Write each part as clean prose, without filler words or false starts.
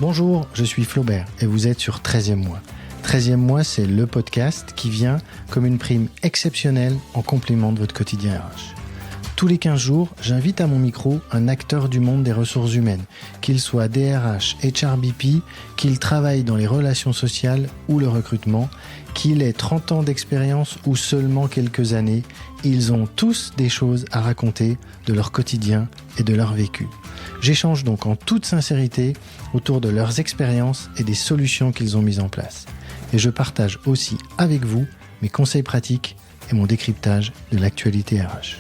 Bonjour, je suis Flaubert et vous êtes sur 13e mois. 13e mois, c'est le podcast qui vient comme une prime exceptionnelle en complément de votre quotidien RH. Tous les 15 jours, j'invite à mon micro un acteur du monde des ressources humaines, qu'il soit DRH, HRBP, qu'il travaille dans les relations sociales ou le recrutement, qu'il ait 30 ans d'expérience ou seulement quelques années, ils ont tous des choses à raconter de leur quotidien et de leur vécu. J'échange donc en toute sincérité autour de leurs expériences et des solutions qu'ils ont mises en place. Et je partage aussi avec vous mes conseils pratiques et mon décryptage de l'actualité RH.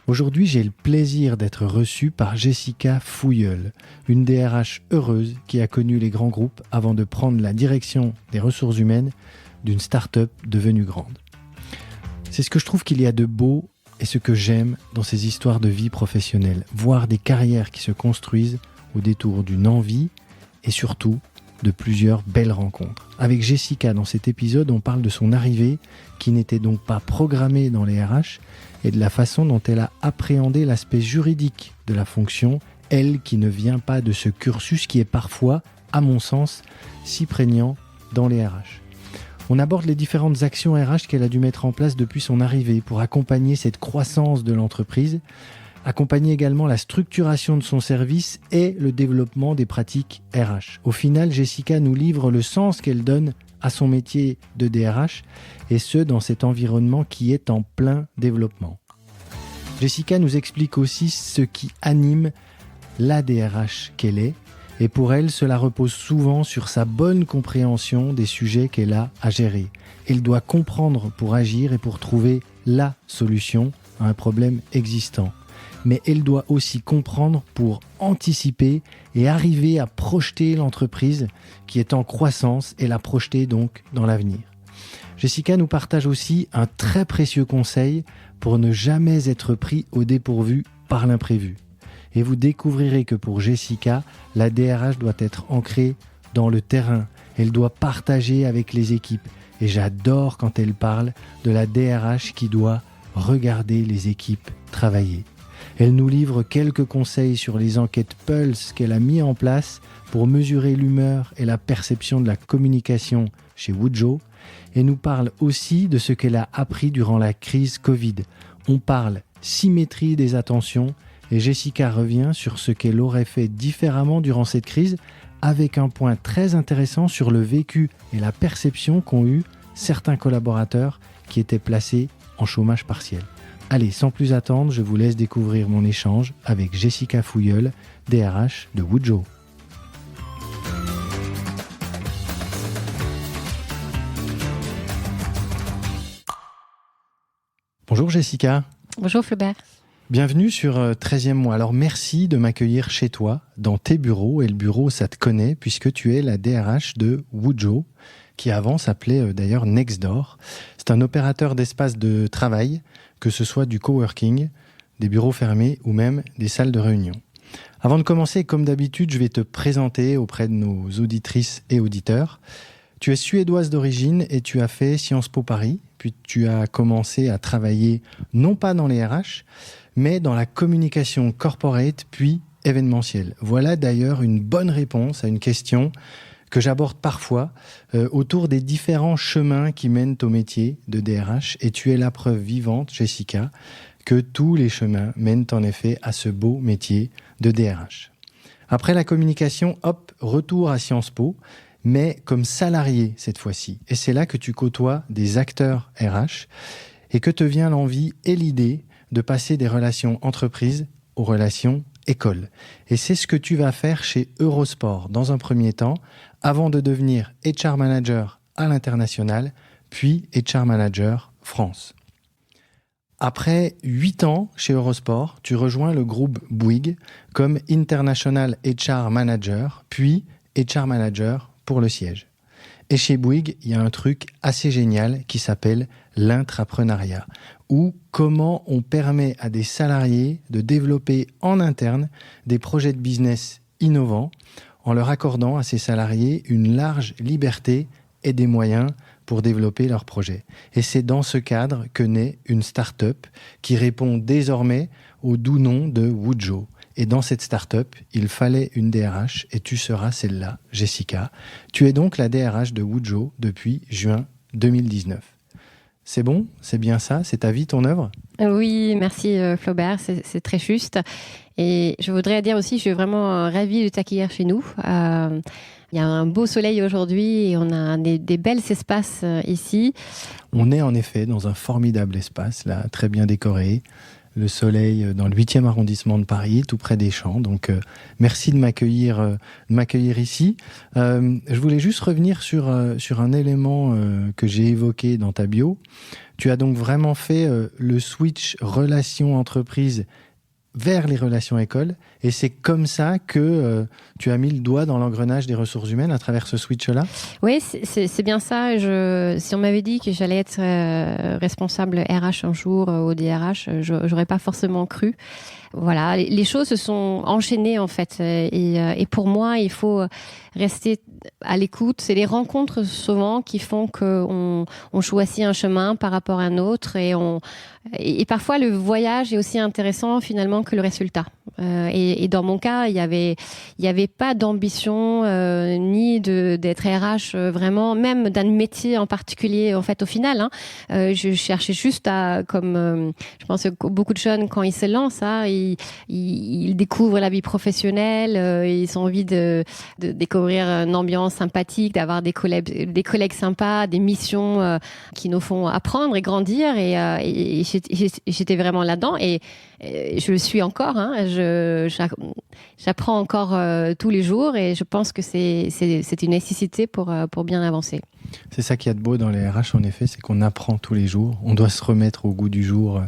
Aujourd'hui, j'ai le plaisir d'être reçu par Jessica Fouilleul, une DRH heureuse qui a connu les grands groupes avant de prendre la direction des ressources humaines d'une start-up devenue grande. C'est ce que je trouve qu'il y a de beau et ce que j'aime dans ces histoires de vie professionnelle, voir des carrières qui se construisent au détour d'une envie et surtout de plusieurs belles rencontres. Avec Jessica, dans cet épisode, on parle de son arrivée qui n'était donc pas programmée dans les RH et de la façon dont elle a appréhendé l'aspect juridique de la fonction, elle qui ne vient pas de ce cursus qui est parfois, à mon sens, si prégnant dans les RH. On aborde les différentes actions RH qu'elle a dû mettre en place depuis son arrivée pour accompagner cette croissance de l'entreprise, accompagner également la structuration de son service et le développement des pratiques RH. Au final, Jessica nous livre le sens qu'elle donne à son métier de DRH, et ce, dans cet environnement qui est en plein développement. Jessica nous explique aussi ce qui anime la DRH qu'elle est, et pour elle, cela repose souvent sur sa bonne compréhension des sujets qu'elle a à gérer. Elle doit comprendre pour agir et pour trouver la solution à un problème existant. Mais elle doit aussi comprendre pour anticiper et arriver à projeter l'entreprise qui est en croissance et la projeter donc dans l'avenir. Jessica nous partage aussi un très précieux conseil pour ne jamais être pris au dépourvu par l'imprévu. Et vous découvrirez que pour Jessica, la DRH doit être ancrée dans le terrain. Elle doit partager avec les équipes. Et j'adore quand elle parle de la DRH qui doit regarder les équipes travailler. Elle nous livre quelques conseils sur les enquêtes Pulse qu'elle a mis en place pour mesurer l'humeur et la perception de la communication chez Woojo, et nous parle aussi de ce qu'elle a appris durant la crise Covid. On parle symétrie des attentions et Jessica revient sur ce qu'elle aurait fait différemment durant cette crise, avec un point très intéressant sur le vécu et la perception qu'ont eu certains collaborateurs qui étaient placés en chômage partiel. Allez, sans plus attendre, je vous laisse découvrir mon échange avec Jessica Fouilleul, DRH de Woojo. Bonjour Jessica. Bonjour Flaubert. Bienvenue sur 13e mois. Alors merci de m'accueillir chez toi, dans tes bureaux. Et le bureau, ça te connaît puisque tu es la DRH de Woojo, qui avant s'appelait d'ailleurs Nextdoor. C'est un opérateur d'espace de travail, que ce soit du coworking, des bureaux fermés ou même des salles de réunion. Avant de commencer, comme d'habitude, je vais te présenter auprès de nos auditrices et auditeurs. Tu es suédoise d'origine et tu as fait Sciences Po Paris, puis tu as commencé à travailler non pas dans les RH, mais dans la communication corporate puis événementielle. Voilà d'ailleurs une bonne réponse à une question que j'aborde parfois autour des différents chemins qui mènent au métier de DRH. Et tu es la preuve vivante, Jessica, que tous les chemins mènent en effet à ce beau métier de DRH. Après la communication, hop, retour à Sciences Po, mais comme salarié cette fois-ci. Et c'est là que tu côtoies des acteurs RH et que te vient l'envie et l'idée de passer des relations entreprises aux relations écoles. Et c'est ce que tu vas faire chez Eurosport dans un premier temps, avant de devenir HR Manager à l'international, puis HR Manager France. Après 8 ans chez Eurosport, tu rejoins le groupe Bouygues comme International HR Manager, puis HR Manager pour le siège. Et chez Bouygues, il y a un truc assez génial qui s'appelle l'intrapreneuriat, ou comment on permet à des salariés de développer en interne des projets de business innovants en leur accordant à ces salariés une large liberté et des moyens pour développer leurs projets. Et c'est dans ce cadre que naît une start-up qui répond désormais au doux nom de Woojo. Et dans cette start-up, il fallait une DRH et tu seras celle-là, Jessica. Tu es donc la DRH de Wujjo depuis juin 2019. C'est bon? C'est bien ça? C'est ta vie, ton œuvre? Oui, merci Flaubert, c'est très juste. Et je voudrais dire aussi, je suis vraiment ravie de t'accueillir chez nous. Il y a un beau soleil aujourd'hui et on a des belles espaces ici. On est en effet dans un formidable espace, là, très bien décoré. Le soleil dans le 8e arrondissement de Paris, tout près des Champs. Donc, merci de m'accueillir ici. Je voulais juste revenir sur un élément que j'ai évoqué dans ta bio. Tu as donc vraiment fait le switch relation-entreprise vers les relations écoles, et c'est comme ça que tu as mis le doigt dans l'engrenage des ressources humaines à travers ce switch-là? Oui, c'est bien ça. Si on m'avait dit que j'allais être responsable RH un jour au DRH, j'aurais pas forcément cru. Voilà, les choses se sont enchaînées en fait, et pour moi, il faut rester à l'écoute. C'est les rencontres souvent qui font qu'on choisit un chemin par rapport à un autre, et parfois le voyage est aussi intéressant finalement que le résultat. Et dans mon cas, il y avait pas d'ambition ni d'être RH vraiment, même d'un métier en particulier en fait au final. Je cherchais juste je pense que beaucoup de jeunes quand ils se lancent, ils découvrent la vie professionnelle, ils ont envie de découvrir une ambiance sympathique, d'avoir des collègues sympas, des missions qui nous font apprendre et grandir. Et j'étais vraiment là-dedans, et je le suis encore. J'apprends encore tous les jours, et je pense que c'est une nécessité pour bien avancer. C'est ça qu'il y a de beau dans les RH, en effet, c'est qu'on apprend tous les jours. On doit se remettre au goût du jour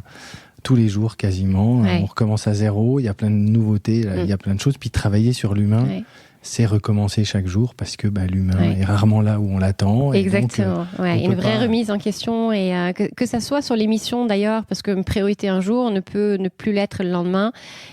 tous les jours quasiment. Ouais. On recommence à zéro, il y a plein de nouveautés, il y a plein de choses. Puis travailler sur l'humain, c'est recommencer chaque jour, parce que l'humain est rarement là où on l'attend. Exactement. Une vraie remise en question, et que ça soit sur les missions d'ailleurs, parce que priorité un jour ne peut ne plus l'être le lendemain.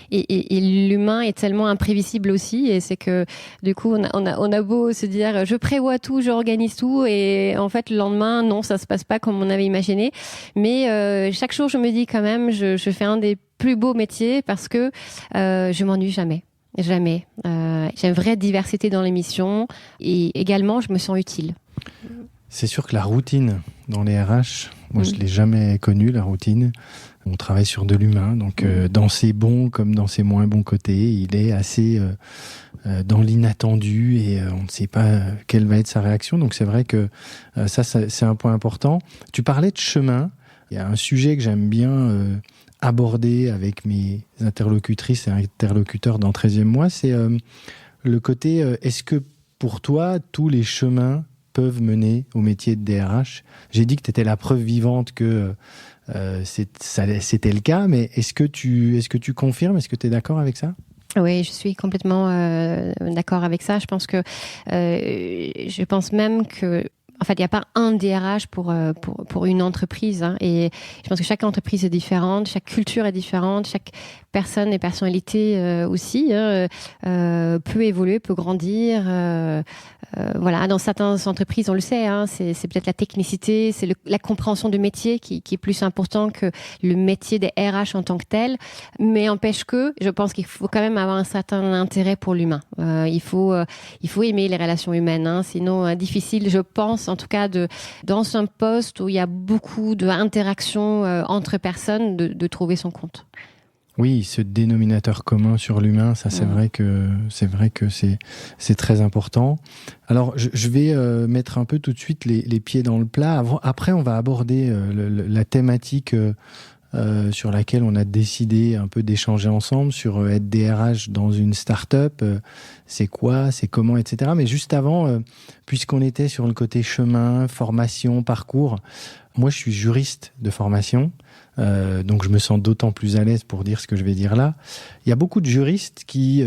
Et l'humain est tellement imprévisible aussi, et c'est que du coup on a beau se dire je prévois tout, j'organise tout, et en fait le lendemain non, ça se passe pas comme on avait imaginé. Mais chaque jour je me dis quand même, je fais un des plus beaux métiers, parce que je m'ennuie jamais. Jamais. J'ai une vraie diversité dans l'émission, et également je me sens utile. C'est sûr que la routine dans les RH, moi je ne l'ai jamais connue, la routine. On travaille sur de l'humain, donc dans ses bons comme dans ses moins bons côtés, il est assez dans l'inattendu, et on ne sait pas quelle va être sa réaction. Donc c'est vrai que ça c'est un point important. Tu parlais de chemin. Il y a un sujet que j'aime bien aborder avec mes interlocutrices et interlocuteurs dans 13e mois, c'est le côté est-ce que pour toi tous les chemins peuvent mener au métier de DRH? J'ai dit que tu étais la preuve vivante que c'était le cas, mais est-ce que tu confirmes? Est-ce que tu es d'accord avec ça? Oui, je suis complètement d'accord avec ça. Je pense même que en fait, il n'y a pas un DRH pour une entreprise, et je pense que chaque entreprise est différente, chaque culture est différente, chaque personne et personnalité aussi peut évoluer, peut grandir. Voilà, dans certaines entreprises, on le sait, c'est peut-être la technicité, c'est la compréhension du métier qui est plus important que le métier des RH en tant que tel. Mais empêche que, je pense qu'il faut quand même avoir un certain intérêt pour l'humain. Il faut aimer les relations humaines, sinon difficile, je pense, en tout cas, dans un poste où il y a beaucoup d'interactions entre personnes, de trouver son compte. Oui, ce dénominateur commun sur l'humain, ça c'est vrai que c'est très important. Alors je vais mettre un peu tout de suite les pieds dans le plat. Après, on va aborder la thématique sur laquelle on a décidé un peu d'échanger ensemble, sur être DRH dans une start-up, c'est quoi, c'est comment, etc. Mais juste avant, puisqu'on était sur le côté chemin, formation, parcours, moi je suis juriste de formation. Donc je me sens d'autant plus à l'aise pour dire ce que je vais dire là. Il y a beaucoup de juristes qui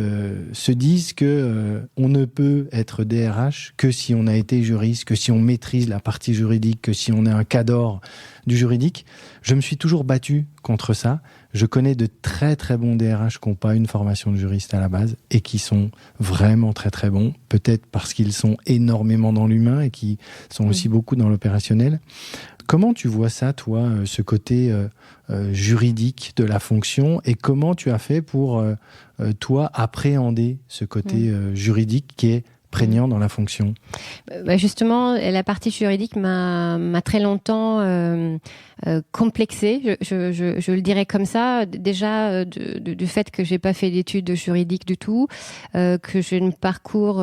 se disent que on ne peut être DRH que si on a été juriste, que si on maîtrise la partie juridique, que si on est un cadre du juridique. Je me suis toujours battu contre ça. Je connais de très très bons DRH qui n'ont pas une formation de juriste à la base et qui sont vraiment très très bons, peut-être parce qu'ils sont énormément dans l'humain et qui sont aussi beaucoup dans l'opérationnel. Comment tu vois ça, toi, ce côté juridique de la fonction, et comment tu as fait pour, toi, appréhender ce côté juridique qui est prégnant dans la fonction? Justement, la partie juridique m'a très longtemps complexée, je le dirais comme ça. Déjà, du fait que j'ai pas fait d'études juridiques du tout, que j'ai un parcours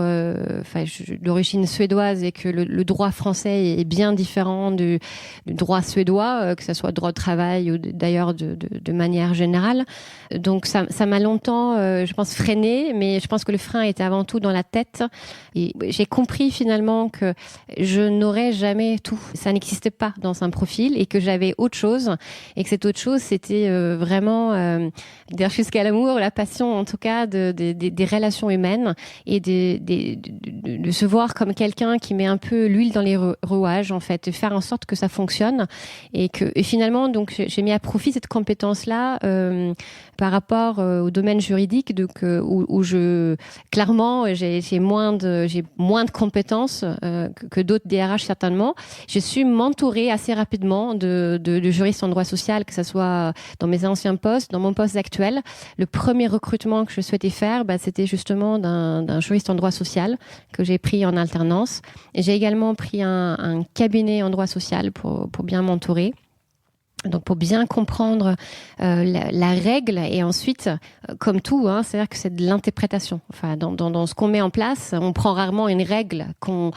d'origine suédoise et que le droit français est bien différent du droit suédois, que ce soit droit de travail ou d'ailleurs de manière générale. Donc ça m'a longtemps, je pense, freiné, mais je pense que le frein était avant tout dans la tête. Et j'ai compris finalement que je n'aurais jamais tout. Ça n'existait pas dans un profil et que j'avais autre chose. Et que cette autre chose, c'était vraiment, jusqu'à l'amour, la passion en tout cas des relations humaines et de se voir comme quelqu'un qui met un peu l'huile dans les rouages en fait, de faire en sorte que ça fonctionne. Et finalement, donc, j'ai mis à profit cette compétence-là par rapport au domaine juridique, donc, où clairement, j'ai moins de compétences que d'autres DRH certainement. J'ai su m'entourer assez rapidement de juristes en droit social, que ce soit dans mes anciens postes, dans mon poste actuel. Le premier recrutement que je souhaitais faire, c'était justement d'un juriste en droit social que j'ai pris en alternance. Et j'ai également pris un cabinet en droit social pour bien m'entourer. Donc pour bien comprendre la règle, et ensuite, comme tout, c'est-à-dire que c'est de l'interprétation. Enfin, dans ce qu'on met en place, on prend rarement une règle qu'on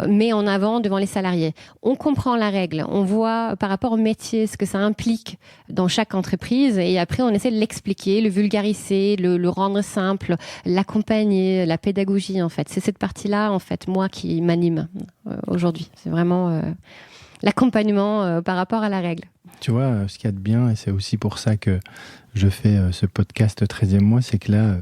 met en avant devant les salariés. On comprend la règle, on voit par rapport au métier ce que ça implique dans chaque entreprise, et après on essaie de l'expliquer, le vulgariser, le rendre simple, l'accompagner, la pédagogie en fait. C'est cette partie-là en fait, moi, qui m'anime aujourd'hui. C'est vraiment l'accompagnement par rapport à la règle. Tu vois, ce qu'il y a de bien, et c'est aussi pour ça que je fais ce podcast 13e mois, c'est que là,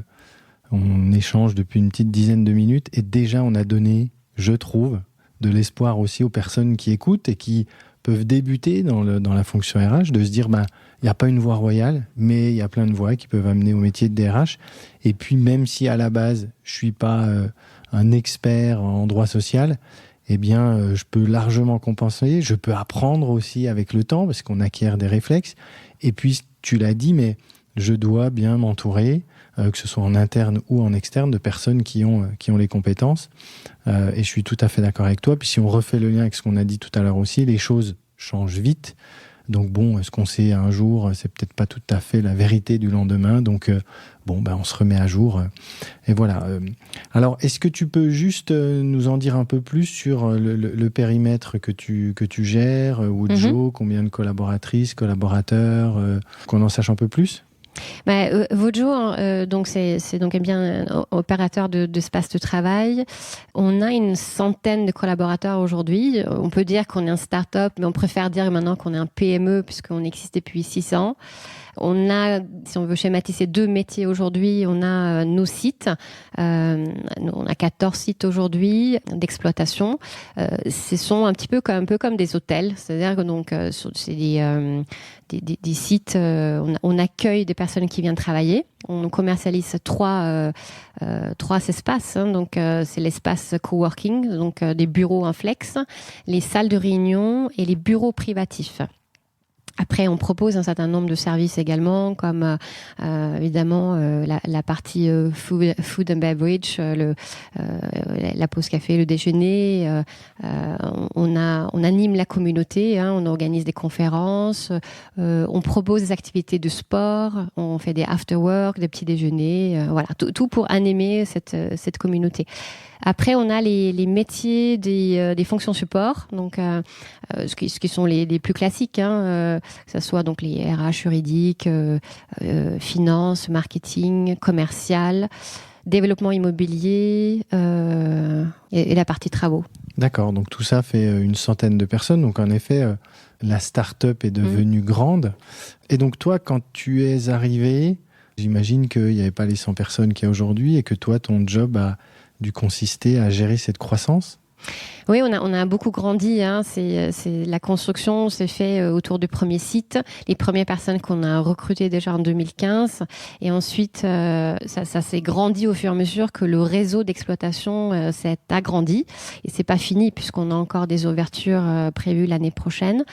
on échange depuis une petite dizaine de minutes et déjà on a donné, je trouve, de l'espoir aussi aux personnes qui écoutent et qui peuvent débuter dans la fonction RH, de se dire, il n'y a pas une voie royale, mais il y a plein de voies qui peuvent amener au métier de DRH. Et puis même si à la base, je ne suis pas un expert en droit social, eh bien, je peux largement compenser. Je peux apprendre aussi avec le temps, parce qu'on acquiert des réflexes. Et puis, tu l'as dit, mais je dois bien m'entourer, que ce soit en interne ou en externe, de personnes qui ont les compétences. Et je suis tout à fait d'accord avec toi. Puis si on refait le lien avec ce qu'on a dit tout à l'heure aussi, les choses changent vite. Donc bon, ce qu'on sait un jour, c'est peut-être pas tout à fait la vérité du lendemain. Donc on se remet à jour. Et voilà. Alors, est-ce que tu peux juste nous en dire un peu plus sur le périmètre que tu gères, Wojo, combien de collaboratrices, collaborateurs, qu'on en sache un peu plus? Wojo, donc c'est donc bien un opérateur d'espace de travail. On a une centaine de collaborateurs aujourd'hui. On peut dire qu'on est un start-up, mais on préfère dire maintenant qu'on est un PME puisqu'on existe depuis 6 ans. On a, si on veut schématiser, 2 métiers aujourd'hui. On a nos sites. On a 14 sites aujourd'hui d'exploitation. Ce sont un peu comme des hôtels. C'est-à-dire que donc, c'est des sites, on accueille des personnes qui viennent travailler. On commercialise 3 espaces. Donc, c'est l'espace coworking, donc des bureaux en flex, les salles de réunion et les bureaux privatifs. Après, on propose un certain nombre de services également, comme évidemment la partie food and beverage, la pause café, le déjeuner. On anime la communauté, on organise des conférences, on propose des activités de sport, on fait des after-work, des petits déjeuners, voilà, tout pour animer cette communauté. Après, on a les métiers des fonctions support, donc ce qui sont les plus classiques, que ce soit donc les RH juridiques, finance, marketing, commercial, développement immobilier et la partie travaux. D'accord, donc tout ça fait une centaine de personnes. Donc en effet, la start-up est devenue grande. Et donc toi, quand tu es arrivé, j'imagine qu'il n'y avait pas les 100 personnes qu'il y a aujourd'hui et que toi, ton job a dû consister à gérer cette croissance? Oui, on a beaucoup grandi. Hein. La construction s'est fait autour du premier site. Les premières personnes qu'on a recrutées déjà en 2015. Et ensuite, ça s'est grandi au fur et à mesure que le réseau d'exploitation s'est agrandi. Et c'est pas fini puisqu'on a encore des ouvertures prévues l'année prochaine.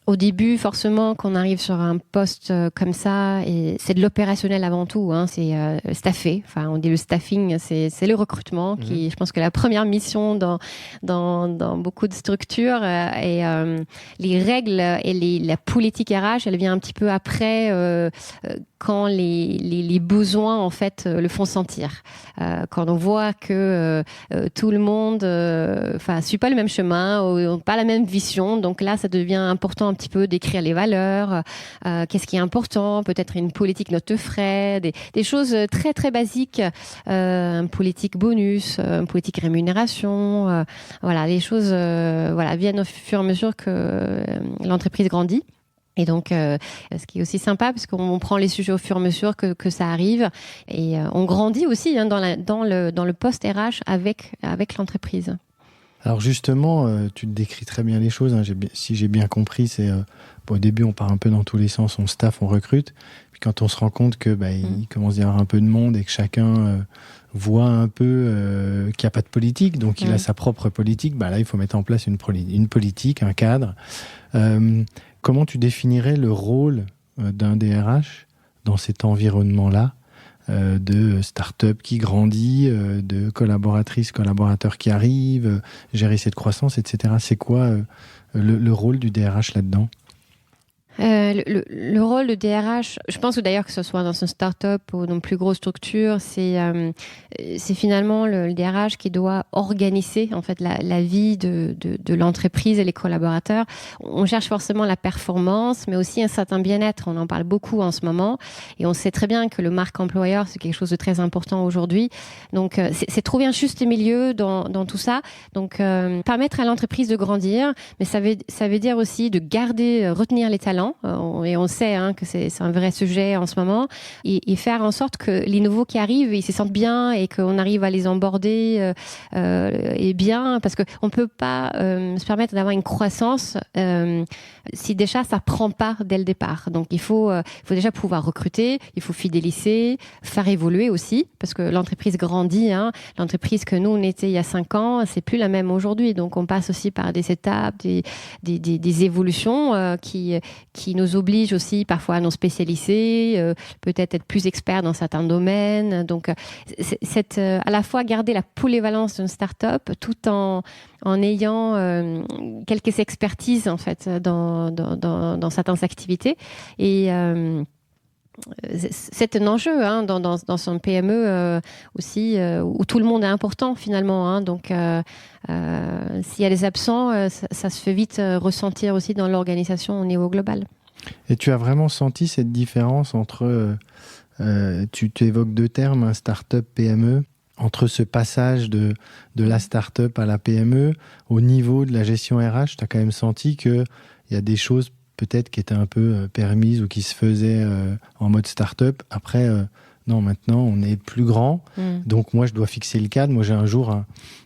Au début, forcément, quand on arrive sur un poste comme ça, et c'est de l'opérationnel avant tout, hein, c'est staffé. Enfin, on dit le staffing, c'est le recrutement qui, je pense que la première mission dans beaucoup de structures. Et les règles et la politique RH, elle vient un petit peu après. Quand les besoins en fait le font sentir, quand on voit que tout le monde suit pas le même chemin, ou pas la même vision, donc là ça devient important un petit peu d'écrire les valeurs, qu'est-ce qui est important, peut-être une politique note de frais, des choses très très basiques, une politique bonus, une politique rémunération, voilà, les choses viennent au fur et à mesure que l'entreprise grandit. Et donc, ce qui est aussi sympa, parce qu'on prend les sujets au fur et à mesure que ça arrive, et on grandit aussi dans le poste RH avec l'entreprise. Alors justement, tu te décris très bien les choses. Hein. Si j'ai bien compris, c'est au début on part un peu dans tous les sens, on staff, on recrute. Puis quand on se rend compte que il commence à y avoir un peu de monde et que chacun voit un peu qu'il n'y a pas de politique, donc il a sa propre politique. Là, il faut mettre en place une politique, un cadre. Comment tu définirais le rôle d'un DRH dans cet environnement-là de start-up qui grandit, de collaborateurs qui arrivent, gérer cette croissance, etc. C'est quoi le rôle du DRH là-dedans ? Le rôle de DRH, je pense que d'ailleurs que ce soit dans une start-up ou dans une plus grosse structure, c'est finalement le DRH qui doit organiser en fait la vie de l'entreprise et les collaborateurs. On cherche forcément la performance, mais aussi un certain bien-être. On en parle beaucoup en ce moment, et on sait très bien que le marque employeur, c'est quelque chose de très important aujourd'hui. Donc c'est trouver un juste milieu dans tout ça. Donc permettre à l'entreprise de grandir, mais ça veut dire aussi de retenir les talents. Et on sait que c'est un vrai sujet en ce moment, et faire en sorte que les nouveaux qui arrivent, ils se sentent bien et qu'on arrive à les onboarder et bien, parce qu'on ne peut pas se permettre d'avoir une croissance si déjà ça ne prend pas dès le départ. Donc il faut déjà pouvoir recruter, il faut fidéliser, faire évoluer aussi, parce que l'entreprise grandit. L'entreprise que nous on était il y a 5 ans, c'est plus la même aujourd'hui. Donc on passe aussi par des étapes, des évolutions qui nous obligent aussi parfois à nous spécialiser, peut-être être plus experts dans certains domaines. Donc c'est à la fois garder la polyvalence d'une start-up tout en ayant quelques expertises en fait dans certaines activités. Et c'est un enjeu dans son PME aussi, où tout le monde est important finalement. Donc s'il y a des absents, ça se fait vite ressentir aussi dans l'organisation au niveau global. Et tu as vraiment senti cette différence entre, tu évoques 2 termes, un start-up, PME, entre ce passage de la start-up à la PME, au niveau de la gestion RH, tu as quand même senti qu'il y a des choses peut-être qui étaient un peu permises ou qui se faisaient en mode start-up. Après, non, maintenant, on est plus grand. Donc, moi, je dois fixer le cadre. Moi, j'ai un jour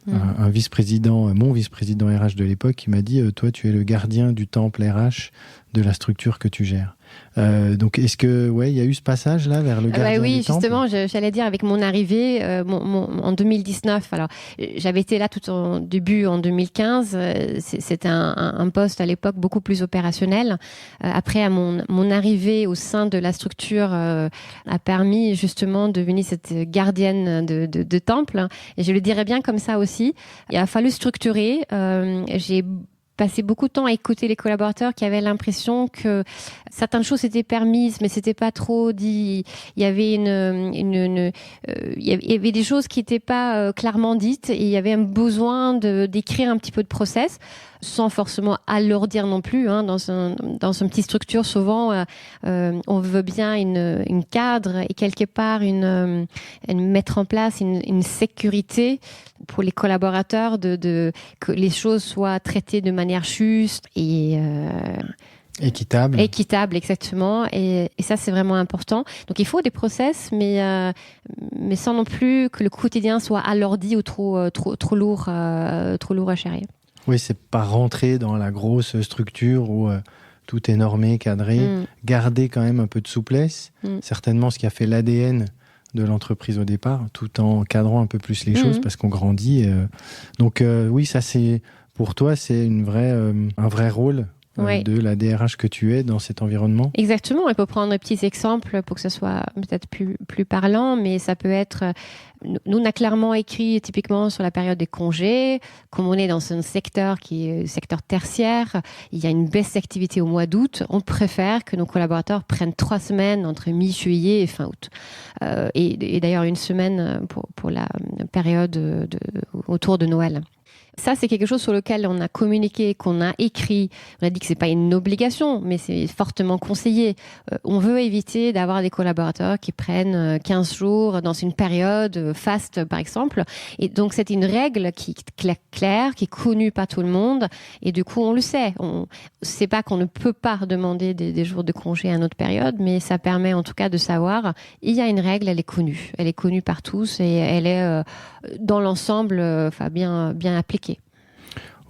un vice-président, mon vice-président RH de l'époque, qui m'a dit « Toi, tu es le gardien du temple RH de la structure que tu gères. » Donc, est-ce que, il y a eu ce passage-là vers le gardien oui, du temple ? justement, j'allais dire, avec mon arrivée en 2019, alors j'avais été là tout au début en 2015, c'était un poste à l'époque beaucoup plus opérationnel. Après, à mon arrivée au sein de la structure a permis justement de devenir cette gardienne de temple, et je le dirais bien comme ça aussi. Il a fallu structurer, j'ai passé beaucoup de temps à écouter les collaborateurs qui avaient l'impression que certaines choses étaient permises, mais c'était pas trop dit. Il y avait il y avait des choses qui n'étaient pas clairement dites, et il y avait un besoin d'écrire un petit peu de process, sans forcément alourdir non plus. Dans une petite structure, souvent, on veut bien une cadre et quelque part mettre en place une sécurité pour les collaborateurs, que les choses soient traitées de manière juste. Et Équitable. Équitable, exactement. Et ça, c'est vraiment important. Donc, il faut des process, mais sans non plus que le quotidien soit alourdi ou trop lourd à gérer. Oui, c'est pas rentrer dans la grosse structure où tout est normé, cadré. Garder quand même un peu de souplesse. Certainement ce qui a fait l'ADN de l'entreprise au départ, tout en cadrant un peu plus les choses parce qu'on grandit. Donc oui, ça c'est pour toi, c'est un vrai rôle de la DRH que tu es dans cet environnement. Exactement. Il faut prendre des petits exemples pour que ce soit peut-être plus parlant, mais ça peut être... Nous, on a clairement écrit typiquement sur la période des congés, comme on est dans un secteur qui est secteur tertiaire, il y a une baisse d'activité au mois d'août, on préfère que nos collaborateurs prennent 3 semaines entre mi-juillet et fin août. Et d'ailleurs 1 semaine pour la période autour de Noël. Ça, c'est quelque chose sur lequel on a communiqué, qu'on a écrit. On a dit que c'est pas une obligation, mais c'est fortement conseillé. On veut éviter d'avoir des collaborateurs qui prennent 15 jours dans une période faste, par exemple. Et donc, c'est une règle qui est claire, qui est connue par tout le monde. Et du coup, on le sait. C'est pas qu'on ne peut pas demander des jours de congé à notre période, mais ça permet en tout cas de savoir, il y a une règle, elle est connue. Elle est connue par tous et elle est dans l'ensemble bien appliquée.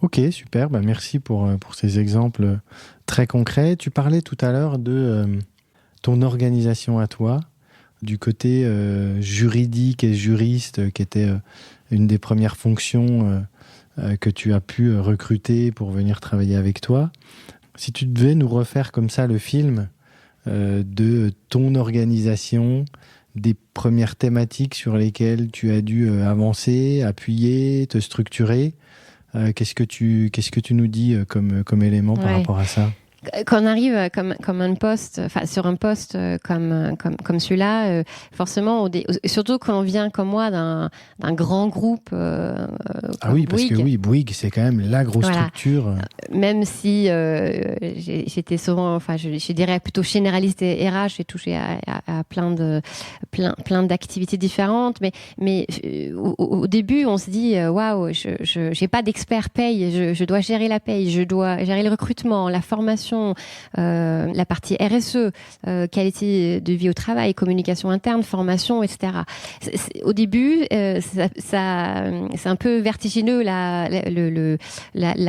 Ok, super. Merci pour ces exemples très concrets. Tu parlais tout à l'heure de ton organisation à toi, du côté juridique et juriste, qui était une des premières fonctions que tu as pu recruter pour venir travailler avec toi. Si tu devais nous refaire comme ça le film de ton organisation, des premières thématiques sur lesquelles tu as dû avancer, appuyer, te structurer, qu'est-ce que tu nous dis comme élément par rapport à ça ? Quand on arrive comme un poste, sur un poste comme celui-là, forcément, surtout quand on vient comme moi d'un grand groupe. Ah oui, parce Bouygues, que oui, Bouygues, c'est quand même la grosse structure. Même si j'étais souvent, je dirais plutôt généraliste et RH, j'ai touché à plein d'activités différentes. Mais au début, on se dit, waouh, je n'ai pas d'expert paye, je dois gérer la paye, je dois gérer le recrutement, la formation. La partie RSE, qualité de vie au travail, communication interne, formation, etc. Au début, c'est un peu vertigineux la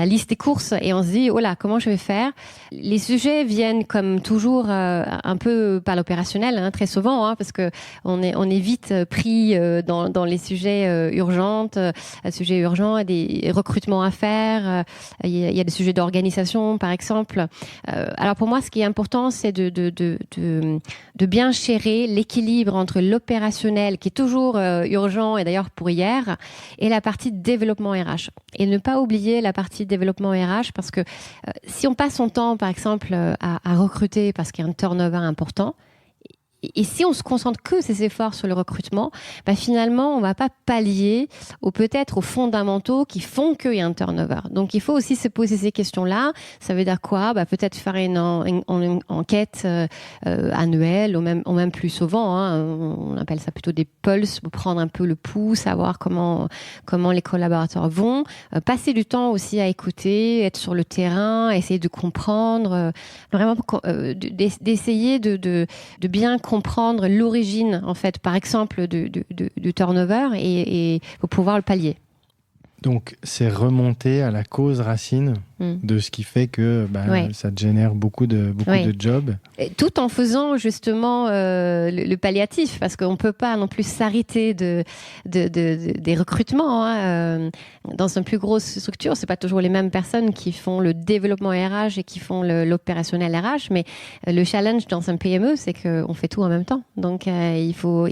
liste des courses et on se dit, oh là, comment je vais faire ? Les sujets viennent comme toujours un peu par l'opérationnel, très souvent, parce que on est vite pris dans les sujets urgents, des recrutements à faire, il y a des sujets d'organisation, par exemple. Alors pour moi, ce qui est important, c'est de bien gérer l'équilibre entre l'opérationnel, qui est toujours urgent, et d'ailleurs pour hier, et la partie développement RH. Et ne pas oublier la partie développement RH, parce que si on passe son temps, par exemple, à recruter parce qu'il y a un turnover important, et si on se concentre que ses efforts sur le recrutement, finalement, on ne va pas pallier peut-être aux fondamentaux qui font qu'il y a un turnover. Donc, il faut aussi se poser ces questions-là. Ça veut dire quoi ? Peut-être faire une enquête annuelle, ou même plus souvent. On appelle ça plutôt des pulses pour prendre un peu le pouls, savoir comment les collaborateurs vont. Passer du temps aussi à écouter, être sur le terrain, essayer de comprendre. Vraiment, d'essayer de bien comprendre l'origine, en fait, par exemple, du turnover et pour pouvoir le pallier. Donc, c'est remonter à la cause racine de ce qui fait que ça te génère beaucoup de jobs. Et tout en faisant justement le palliatif, parce qu'on ne peut pas non plus s'arrêter des recrutements. Dans une plus grosse structure, ce n'est pas toujours les mêmes personnes qui font le développement RH et qui font l'opérationnel RH, mais le challenge dans un PME, c'est qu'on fait tout en même temps. Donc, il faut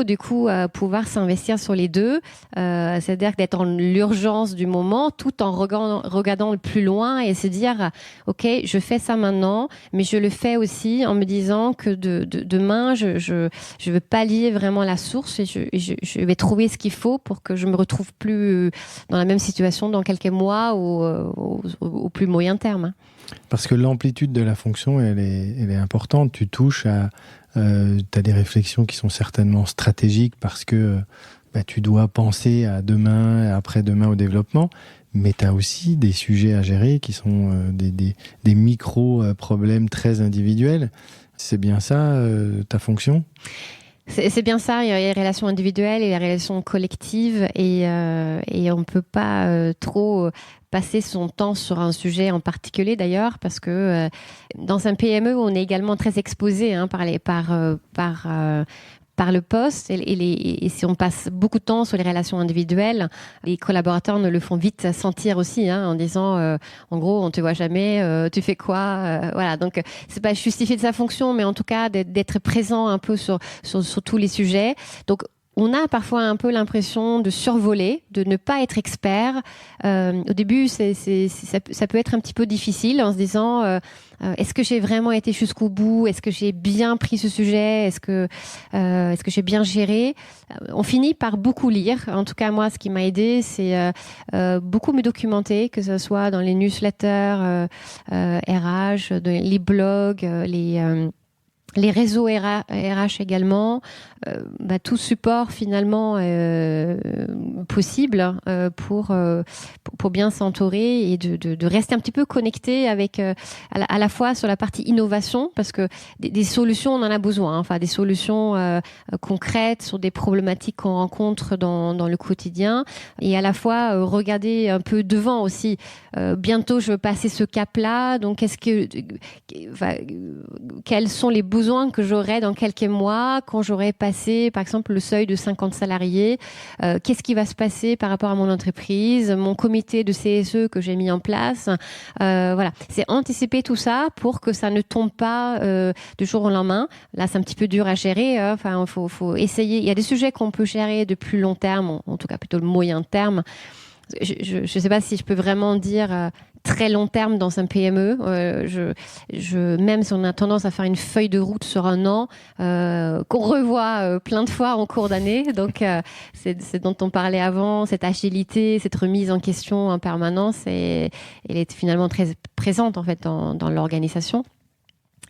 du coup pouvoir s'investir sur les deux, c'est-à-dire d'être dans l'urgence du moment, tout en regardant le plus loin et se dire, ok, je fais ça maintenant, mais je le fais aussi en me disant que demain, je veux pallier vraiment la source et je vais trouver ce qu'il faut pour que je me retrouve plus dans la même situation dans quelques mois ou au plus moyen terme. Parce que l'amplitude de la fonction, elle est importante. Tu touches à... tu as des réflexions qui sont certainement stratégiques parce que tu dois penser à demain et après-demain au développement. mais tu as aussi des sujets à gérer qui sont des micro-problèmes très individuels. C'est bien ça, ta fonction ? C'est bien ça, il y a les relations individuelles et les relations collectives et on ne peut pas trop passer son temps sur un sujet en particulier d'ailleurs parce que dans un PME, on est également très exposé par le poste et si on passe beaucoup de temps sur les relations individuelles, les collaborateurs nous le font vite sentir aussi en disant en gros on te voit jamais, tu fais quoi, voilà. Donc c'est pas justifier de sa fonction, mais en tout cas d'être présent un peu sur tous les sujets. Donc on a parfois un peu l'impression de survoler, de ne pas être expert. Au début, ça peut être un petit peu difficile en se disant est-ce que j'ai vraiment été jusqu'au bout ? Est-ce que j'ai bien pris ce sujet ? Est-ce que j'ai bien géré ? On finit par beaucoup lire. En tout cas, moi, ce qui m'a aidé, c'est beaucoup me documenter, que ce soit dans les newsletters RH, les blogs, les réseaux RH également, tout support finalement possible pour bien s'entourer et de rester un petit peu connecté avec à la fois sur la partie innovation parce que des solutions on en a besoin, enfin des solutions concrètes sur des problématiques qu'on rencontre dans le quotidien et à la fois regarder un peu devant aussi. Bientôt je veux passer ce cap-là, donc quels sont les besoins que j'aurai dans quelques mois quand j'aurai passé par exemple le seuil de 50 salariés, qu'est-ce qui va se passer par rapport à mon entreprise, mon comité de CSE que j'ai mis en place, voilà, c'est anticiper tout ça pour que ça ne tombe pas du jour au lendemain. Là c'est un petit peu dur à gérer, enfin faut essayer, il y a des sujets qu'on peut gérer de plus long terme, en tout cas plutôt le moyen terme. Je ne sais pas si je peux vraiment dire très long terme dans un PME. Même si on a tendance à faire une feuille de route sur un an, qu'on revoit plein de fois en cours d'année. Donc, c'est dont on parlait avant, cette agilité, cette remise en question en permanence, elle est finalement très présente en fait dans l'organisation.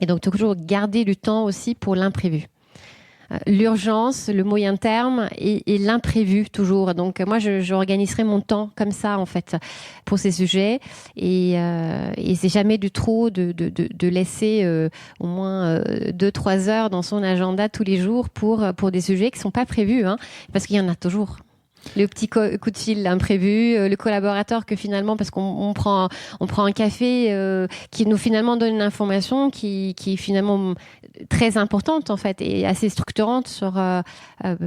Et donc, toujours garder du temps aussi pour l'imprévu. L'urgence, le moyen terme et l'imprévu toujours. Donc moi, j'organiserai mon temps comme ça en fait pour ces sujets et c'est jamais du trop de laisser au moins 2-3 heures dans son agenda tous les jours pour des sujets qui sont pas prévus, parce qu'il y en a toujours. Le petit coup de fil imprévu, le collaborateur que finalement, parce qu'on prend un café qui nous finalement donne une information qui est finalement très importante en fait et assez structurante sur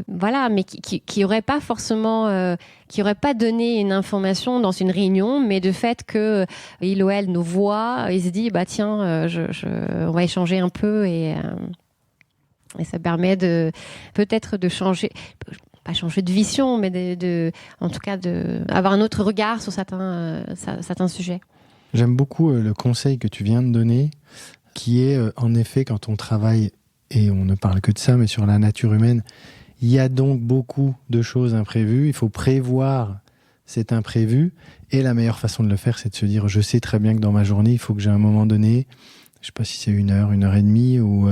voilà, mais qui aurait pas forcément qui aurait pas donné une information dans une réunion, mais de fait que il ou elle nous voit, il se dit bah tiens, on va échanger un peu et ça permet peut-être de changer. Pas changer de vision, mais en tout cas avoir un autre regard sur certains sujets. J'aime beaucoup le conseil que tu viens de donner, qui est en effet quand on travaille, et on ne parle que de ça, mais sur la nature humaine, il y a donc beaucoup de choses imprévues, il faut prévoir cet imprévu, et la meilleure façon de le faire, c'est de se dire, je sais très bien que dans ma journée, il faut que j'ai un moment donné, je ne sais pas si c'est 1 heure, 1h30, ou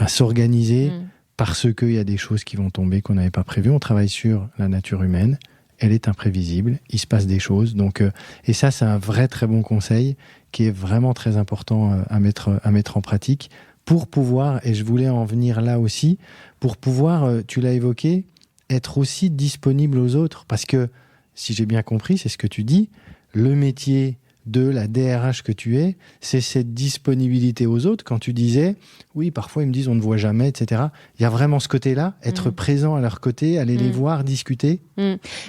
s'organiser, parce qu'il y a des choses qui vont tomber qu'on n'avait pas prévues. On travaille sur la nature humaine, elle est imprévisible, il se passe des choses. Donc, et ça, c'est un vrai très bon conseil qui est vraiment très important à mettre en pratique pour pouvoir, et je voulais en venir là aussi, pour pouvoir, tu l'as évoqué, être aussi disponible aux autres. Parce que, si j'ai bien compris, c'est ce que tu dis, le métier de la DRH que tu es, c'est cette disponibilité aux autres. Quand tu disais, oui, parfois ils me disent on ne voit jamais, etc. Il y a vraiment ce côté-là, être présent à leur côté, aller les voir, discuter.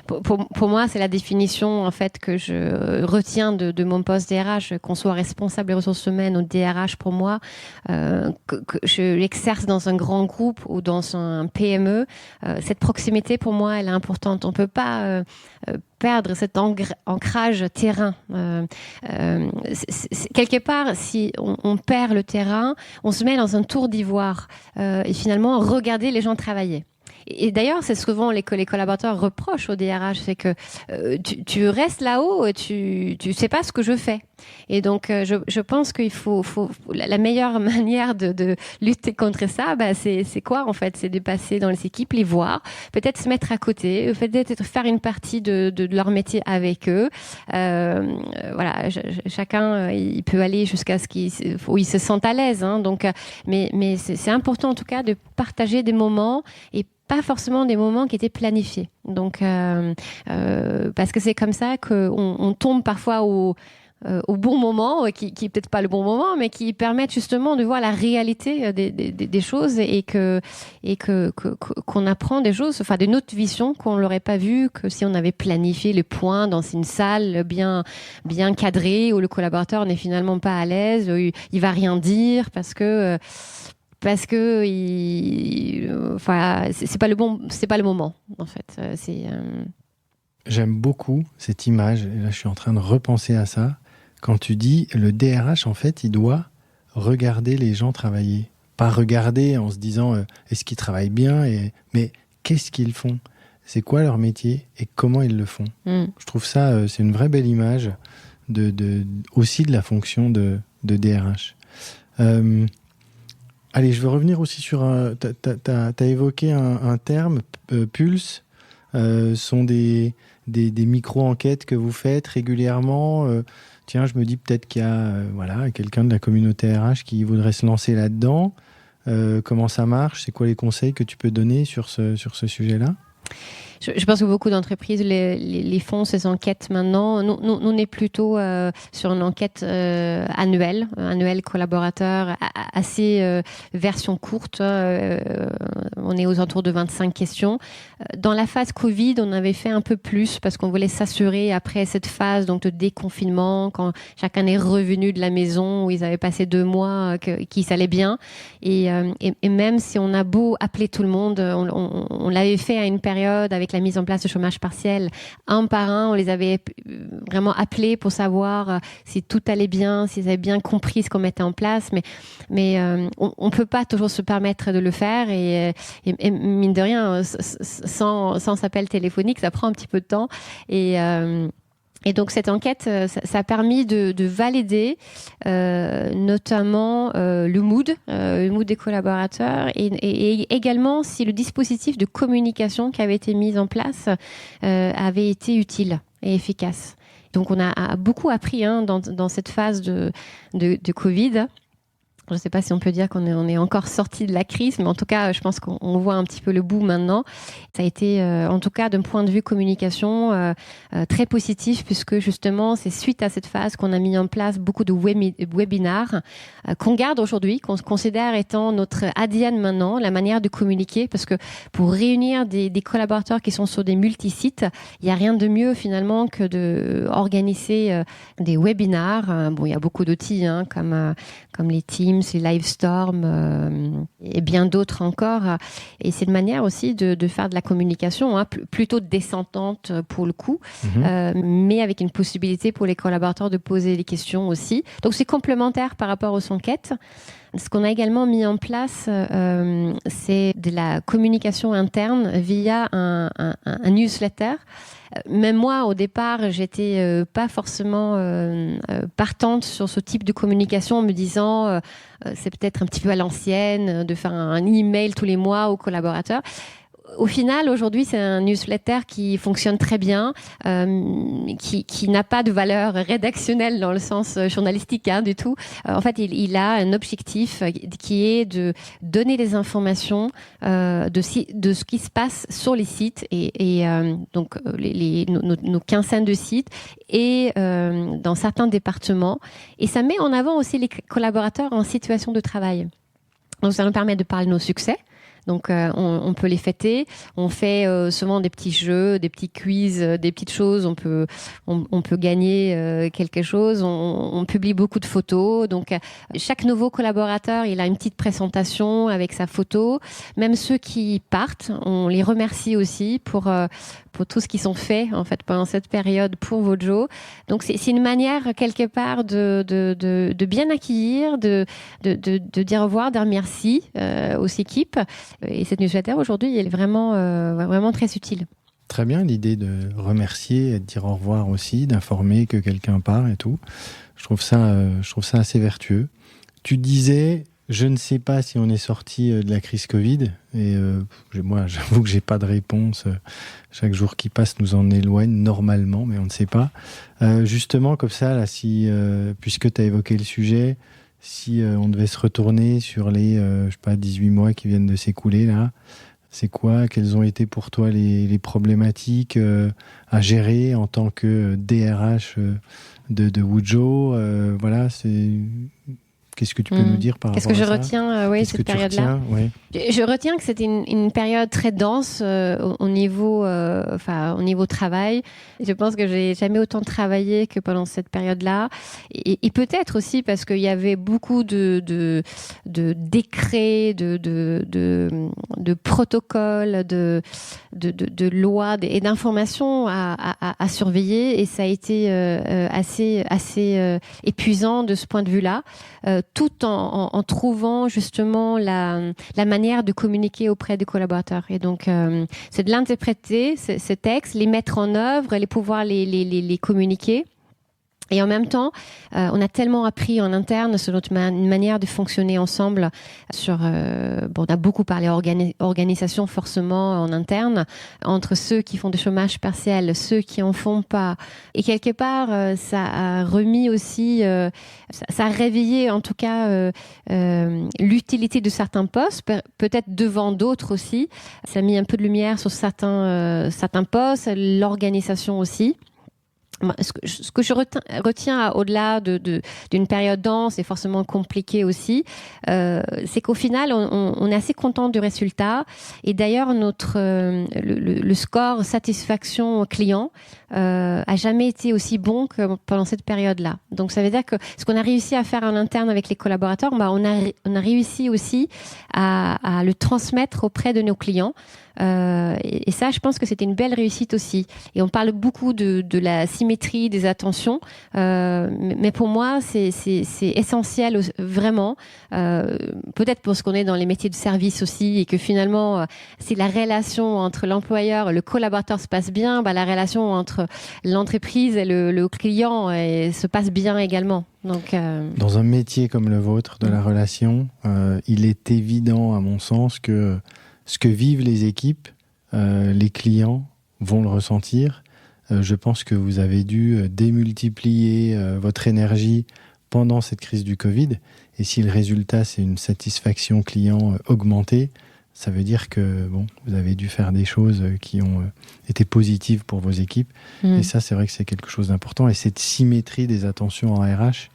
Pour moi, c'est la définition en fait que je retiens de mon poste DRH, qu'on soit responsable des ressources humaines ou DRH pour moi, que je l'exerce dans un grand groupe ou dans un PME. Cette proximité pour moi, elle est importante. On peut pas perdre cet ancrage terrain. Quelque part, si on perd le terrain, on se met dans un tour d'ivoire et finalement regarder les gens travailler. Et d'ailleurs, c'est souvent que les collaborateurs reprochent au DRH, c'est que tu restes là-haut et tu sais pas ce que je fais. Et donc, je pense qu'il faut la meilleure manière de lutter contre ça, c'est quoi en fait? C'est de passer dans les équipes, les voir, peut-être se mettre à côté, peut-être faire une partie de leur métier avec eux. Voilà, chacun il peut aller jusqu'à où il se sent à l'aise. Hein, donc, mais c'est important en tout cas de partager des moments et pas forcément des moments qui étaient planifiés. Donc, parce que c'est comme ça qu'on tombe parfois au bon moment, qui est peut-être pas le bon moment, mais qui permettent justement de voir la réalité des choses et qu'on apprend des choses, enfin de notre vision qu'on l'aurait pas vu que si on avait planifié les points dans une salle bien cadrée où le collaborateur n'est finalement pas à l'aise, il va rien dire parce que enfin c'est pas le moment en fait. J'aime beaucoup cette image, et là je suis en train de repenser à ça, quand tu dis le DRH en fait il doit regarder les gens travailler, pas regarder en se disant est-ce qu'ils travaillent bien, mais qu'est-ce qu'ils font, c'est quoi leur métier et comment ils le font. Je trouve ça, c'est une vraie belle image aussi de la fonction de DRH. Allez, je veux revenir aussi sur t'as évoqué un terme, pulse, sont des micro-enquêtes que vous faites régulièrement. Tiens, je me dis peut-être qu'il y a quelqu'un de la communauté RH qui voudrait se lancer là-dedans. Comment ça marche? C'est quoi les conseils que tu peux donner sur ce sujet-là? Je pense que beaucoup d'entreprises les font, ces enquêtes maintenant. Nous, on est plutôt sur une enquête annuelle collaborateur, assez version courte. On est aux alentours de 25 questions. Dans la phase Covid, on avait fait un peu plus parce qu'on voulait s'assurer après cette phase donc de déconfinement, quand chacun est revenu de la maison, où ils avaient passé 2 mois, qu'ils allaient bien. Et même si on a beau appeler tout le monde, on l'avait fait à une période avec la mise en place de chômage partiel. Un par un, on les avait vraiment appelés pour savoir si tout allait bien, s'ils avaient bien compris ce qu'on mettait en place. Mais on peut pas toujours se permettre de le faire et mine de rien, sans appel téléphonique, ça prend un petit peu de temps. Et donc cette enquête, ça a permis de valider notamment le mood des collaborateurs et également si le dispositif de communication qui avait été mis en place avait été utile et efficace. Donc on a beaucoup appris dans cette phase de Covid. Je ne sais pas si on peut dire qu'on est encore sorti de la crise, mais en tout cas, je pense qu'on voit un petit peu le bout maintenant. Ça a été, en tout cas, d'un point de vue communication, très positif, puisque justement, c'est suite à cette phase qu'on a mis en place beaucoup de webinars qu'on garde aujourd'hui, qu'on considère étant notre ADN maintenant, la manière de communiquer, parce que pour réunir des collaborateurs qui sont sur des multisites, il n'y a rien de mieux finalement que d'organiser des webinars. Bon, il y a beaucoup d'outils comme les Teams, les Livestorm et bien d'autres encore. Et c'est une manière aussi de faire de la communication plutôt descendante pour le coup, mais avec une possibilité pour les collaborateurs de poser des questions aussi. Donc c'est complémentaire par rapport aux enquêtes. Ce qu'on a également mis en place, c'est de la communication interne via un newsletter. Même moi, au départ, j'étais pas forcément partante sur ce type de communication en me disant c'est peut-être un petit peu à l'ancienne de faire un email tous les mois aux collaborateurs. Au final, aujourd'hui, c'est un newsletter qui fonctionne très bien, qui n'a pas de valeur rédactionnelle dans le sens journalistique du tout. En fait, il a un objectif qui est de donner des informations de ce qui se passe sur les sites et donc nos quinzaines de sites et dans certains départements. Et ça met en avant aussi les collaborateurs en situation de travail. Donc, ça nous permet de parler de nos succès. Donc on peut les fêter. On fait souvent des petits jeux, des petits quiz, des petites choses. On peut gagner quelque chose. On publie beaucoup de photos. Donc chaque nouveau collaborateur, il a une petite présentation avec sa photo. Même ceux qui partent, on les remercie aussi pour tout ce qu'ils ont fait en fait pendant cette période pour Vojo. Donc c'est une manière quelque part de bien accueillir, de dire au revoir, de dire merci aux équipes Et cette newsletter, aujourd'hui, elle est vraiment très utile. Très bien, l'idée de remercier et de dire au revoir aussi, d'informer que quelqu'un part et tout. Je trouve ça assez vertueux. Tu disais, je ne sais pas si on est sorti de la crise Covid. Et moi, j'avoue que j'ai pas de réponse. Chaque jour qui passe nous en éloigne normalement, mais on ne sait pas. Justement, comme ça, là, puisque tu as évoqué le sujet, si on devait se retourner sur les 18 mois qui viennent de s'écouler, là, c'est quoi? Quelles ont été pour toi les problématiques à gérer en tant que DRH de Wujjo? Voilà, qu'est-ce que tu peux nous dire par rapport à ça? Qu'est-ce que je retiens, cette période-là? Je retiens que c'était une période très dense au niveau travail. Je pense que j'ai jamais autant travaillé que pendant cette période-là. Et peut-être aussi parce qu'il y avait beaucoup de décrets, de protocoles, de lois et d'informations à surveiller. Et ça a été assez épuisant de ce point de vue-là. Tout en trouvant justement la manière de communiquer auprès des collaborateurs. Et donc, c'est de l'interpréter, ces textes, les mettre en œuvre, pouvoir les communiquer. Et en même temps, on a tellement appris en interne sur notre manière de fonctionner ensemble. On a beaucoup parlé organisation forcément en interne, entre ceux qui font du chômage partiel, ceux qui en font pas. Et quelque part, ça a remis aussi, ça a réveillé en tout cas l'utilité de certains postes, peut-être devant d'autres aussi. Ça a mis un peu de lumière sur certains postes, l'organisation aussi. Ce que je retiens au-delà d'une période dense et forcément compliquée aussi, c'est qu'au final, on est assez content du résultat. Et d'ailleurs, le score satisfaction client a jamais été aussi bon que pendant cette période-là. Donc, ça veut dire que ce qu'on a réussi à faire en interne avec les collaborateurs, on a réussi aussi à le transmettre auprès de nos clients. Et ça, je pense que c'était une belle réussite aussi. Et on parle beaucoup de la symétrie des attentions, mais pour moi, c'est essentiel vraiment. Peut-être parce qu'on est dans les métiers de service aussi, et que finalement, si la relation entre l'employeur et le collaborateur se passe bien, la relation entre l'entreprise et le client se passe bien également. Donc, dans un métier comme le vôtre, de la relation, il est évident, à mon sens, que ce que vivent les équipes, les clients vont le ressentir. Je pense que vous avez dû démultiplier votre énergie pendant cette crise du Covid. Et si le résultat, c'est une satisfaction client augmentée, ça veut dire que vous avez dû faire des choses qui ont été positives pour vos équipes. Et ça, c'est vrai que c'est quelque chose d'important. Et cette symétrie des attentions en RH,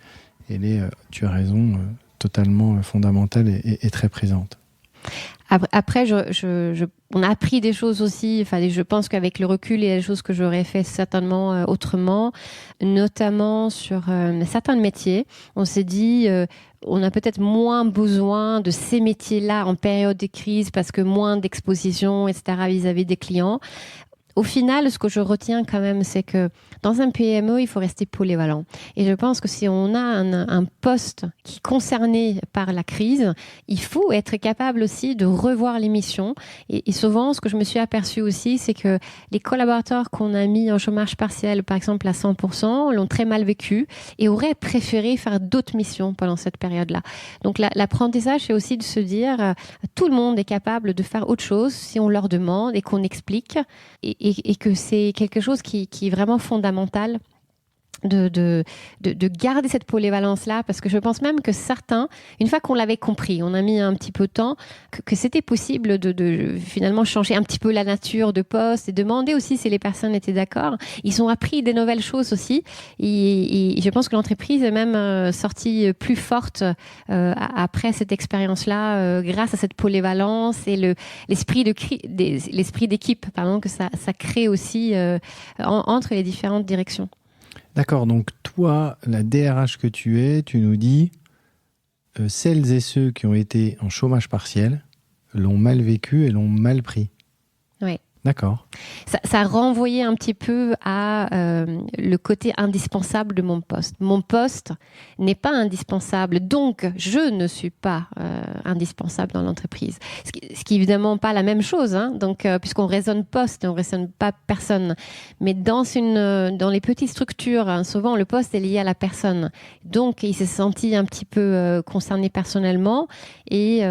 elle est, tu as raison, totalement fondamentale et très présente. Après, on a appris des choses aussi. Enfin, je pense qu'avec le recul, il y a des choses que j'aurais fait certainement autrement, notamment sur certains métiers. On s'est dit, on a peut-être moins besoin de ces métiers-là en période de crise parce que moins d'exposition, etc., vis-à-vis des clients. Au final, ce que je retiens quand même, c'est que dans un PME, il faut rester polyvalent. Et je pense que si on a un poste qui est concerné par la crise, il faut être capable aussi de revoir les missions. Et souvent, ce que je me suis aperçue aussi, c'est que les collaborateurs qu'on a mis en chômage partiel, par exemple à 100%, l'ont très mal vécu et auraient préféré faire d'autres missions pendant cette période-là. Donc l'apprentissage, c'est aussi de se dire, tout le monde est capable de faire autre chose si on leur demande et qu'on explique. Et que c'est quelque chose qui est vraiment fondamental de garder cette polyvalence-là, parce que je pense même que certains, une fois qu'on l'avait compris, on a mis un petit peu de temps, que c'était possible de finalement changer un petit peu la nature de poste et demander aussi si les personnes étaient d'accord. Ils ont appris des nouvelles choses aussi, et je pense que l'entreprise est même sortie plus forte après cette expérience-là, grâce à cette polyvalence et l'esprit d'équipe, que ça crée aussi entre les différentes directions. D'accord, donc toi, la DRH que tu es, tu nous dis celles et ceux qui ont été en chômage partiel l'ont mal vécu et l'ont mal pris. Oui. D'accord. Ça renvoyait un petit peu à le côté indispensable de mon poste. Mon poste n'est pas indispensable, donc je ne suis pas indispensable dans l'entreprise. Ce qui est évidemment pas la même chose, hein, donc, puisqu'on raisonne poste, on ne raisonne pas personne. Mais dans les petites structures, hein, souvent le poste est lié à la personne. Donc il s'est senti un petit peu concerné personnellement et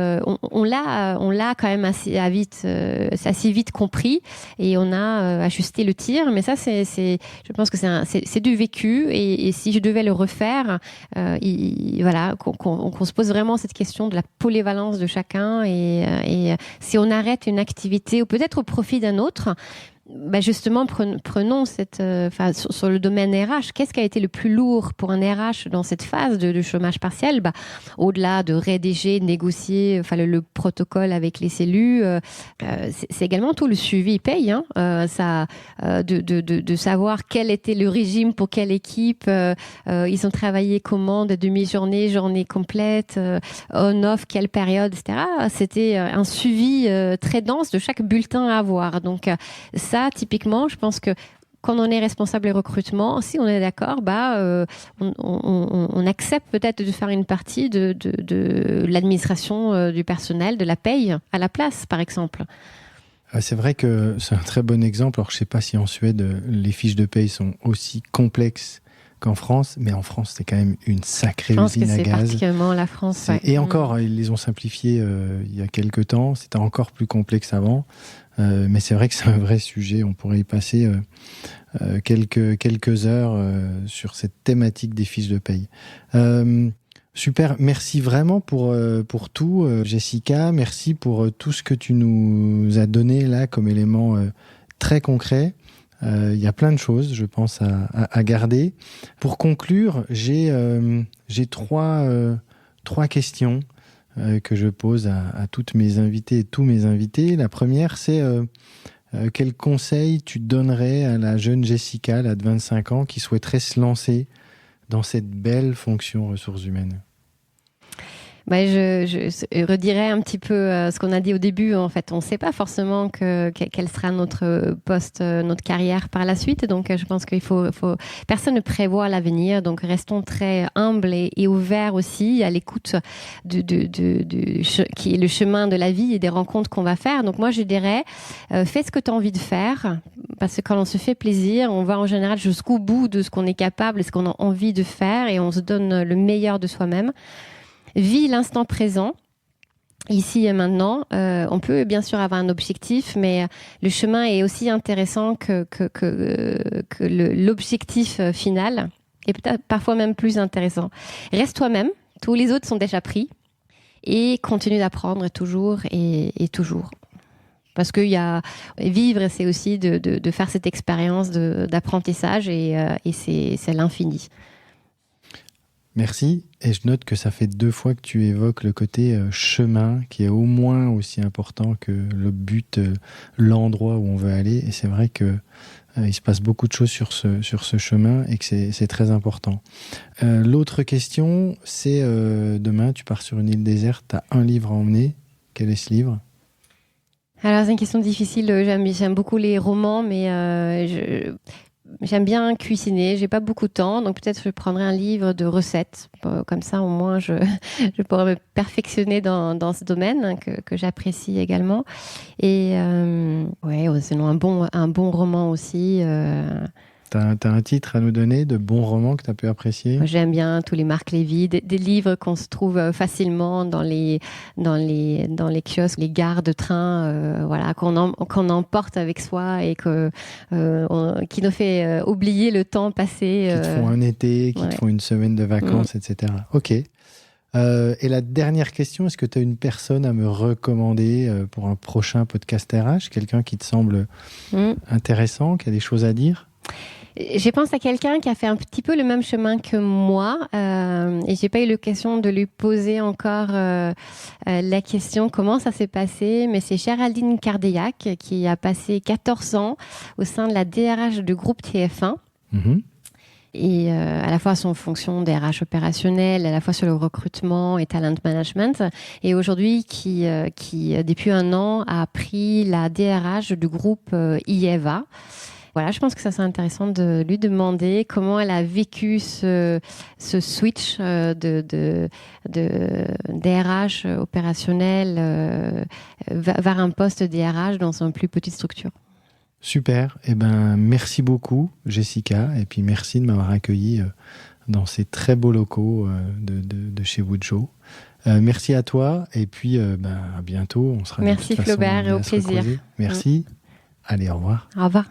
on l'a quand même assez vite compris. Et on a ajusté le tir, mais ça, je pense que c'est du vécu. Et si je devais le refaire, voilà, qu'on se pose vraiment cette question de la polyvalence de chacun. Et si on arrête une activité, ou peut-être au profit d'un autre, justement, prenons sur le domaine RH. Qu'est-ce qui a été le plus lourd pour un RH dans cette phase de chômage partiel? Au-delà de rédiger, de négocier, le protocole avec les cellules, c'est également tout le suivi paye. Hein. De savoir quel était le régime pour quelle équipe, ils ont travaillé comment, de demi-journée, journée complète, on-off, quelle période, etc. C'était un suivi très dense de chaque bulletin à avoir. Donc, ça, typiquement, je pense que quand on est responsable des recrutements, si on est d'accord, on accepte peut-être de faire une partie de l'administration du personnel, de la paye à la place, par exemple. C'est vrai que c'est un très bon exemple. Alors, je ne sais pas si en Suède, les fiches de paye sont aussi complexes qu'en France, mais en France, c'est quand même une sacrée usine à gaz. Je pense que c'est particulièrement la France. Ouais. Et encore, ils les ont simplifiés il y a quelques temps. C'était encore plus complexe avant. Mais c'est vrai que c'est un vrai sujet. On pourrait y passer quelques heures sur cette thématique des fiches de paye. Super, merci vraiment pour tout, Jessica. Merci pour tout ce que tu nous as donné là comme élément très concret. Il y a plein de choses, je pense, à garder. Pour conclure, j'ai trois questions que je pose à toutes mes invitées et tous mes invités. La première, c'est quel conseil tu donnerais à la jeune Jessica, là, de 25 ans, qui souhaiterait se lancer dans cette belle fonction ressources humaines? Je redirais un petit peu ce qu'on a dit au début. En fait, on ne sait pas forcément quel sera notre poste, notre carrière par la suite. Donc, je pense qu'il faut personne ne prévoit l'avenir. Donc, restons très humbles et ouverts aussi à l'écoute qui est le chemin de la vie et des rencontres qu'on va faire. Donc, moi, je dirais, fais ce que tu as envie de faire. Parce que quand on se fait plaisir, on va en général jusqu'au bout de ce qu'on est capable et ce qu'on a envie de faire et on se donne le meilleur de soi-même. Vis l'instant présent, ici et maintenant. On peut bien sûr avoir un objectif, mais le chemin est aussi intéressant que l'objectif final, et peut-être parfois même plus intéressant. Reste toi-même, tous les autres sont déjà pris, et continue d'apprendre toujours et toujours. Parce que vivre, c'est aussi de faire cette expérience d'apprentissage, et c'est l'infini. Merci. Et je note que ça fait 2 fois que tu évoques le côté chemin, qui est au moins aussi important que le but, l'endroit où on veut aller. Et c'est vrai que il se passe beaucoup de choses sur ce chemin et que c'est très important. L'autre question, c'est demain, tu pars sur une île déserte, tu as un livre à emmener. Quel est ce livre ? Alors, c'est une question difficile. J'aime beaucoup les romans, mais j'aime bien cuisiner, j'ai pas beaucoup de temps, donc peut-être je prendrai un livre de recettes. Comme ça, au moins, je pourrais me perfectionner dans ce domaine que j'apprécie également. Et sinon un bon roman aussi. T'as un titre à nous donner de bons romans que tu as pu apprécier ? J'aime bien tous les Marc Lévy, des livres qu'on se trouve facilement dans les kiosques, les gares de train, qu'on emporte avec soi et qui nous fait oublier le temps passé. Qui te font un été, qui te font une semaine de vacances, etc. Ok. Et la dernière question, est-ce que tu as une personne à me recommander pour un prochain podcast RH ? Quelqu'un qui te semble intéressant, qui a des choses à dire ? Je pense à quelqu'un qui a fait un petit peu le même chemin que moi et j'ai pas eu l'occasion de lui poser encore la question comment ça s'est passé, mais c'est Géraldine Cardeillac qui a passé 14 ans au sein de la DRH du groupe TF1. et à la fois son fonction d'RH opérationnel, à la fois sur le recrutement et talent management, et aujourd'hui qui depuis un an a pris la DRH du groupe IEVA. Voilà, je pense que ça serait intéressant de lui demander comment elle a vécu ce switch de DRH opérationnel vers un poste DRH dans une plus petite structure. Super. Eh ben, merci beaucoup, Jessica. Et puis, merci de m'avoir accueilli dans ces très beaux locaux de chez Woodshaw. Merci à toi. Et puis, à bientôt. On sera Merci Flaubert, et au plaisir. Merci. Allez, au revoir. Au revoir.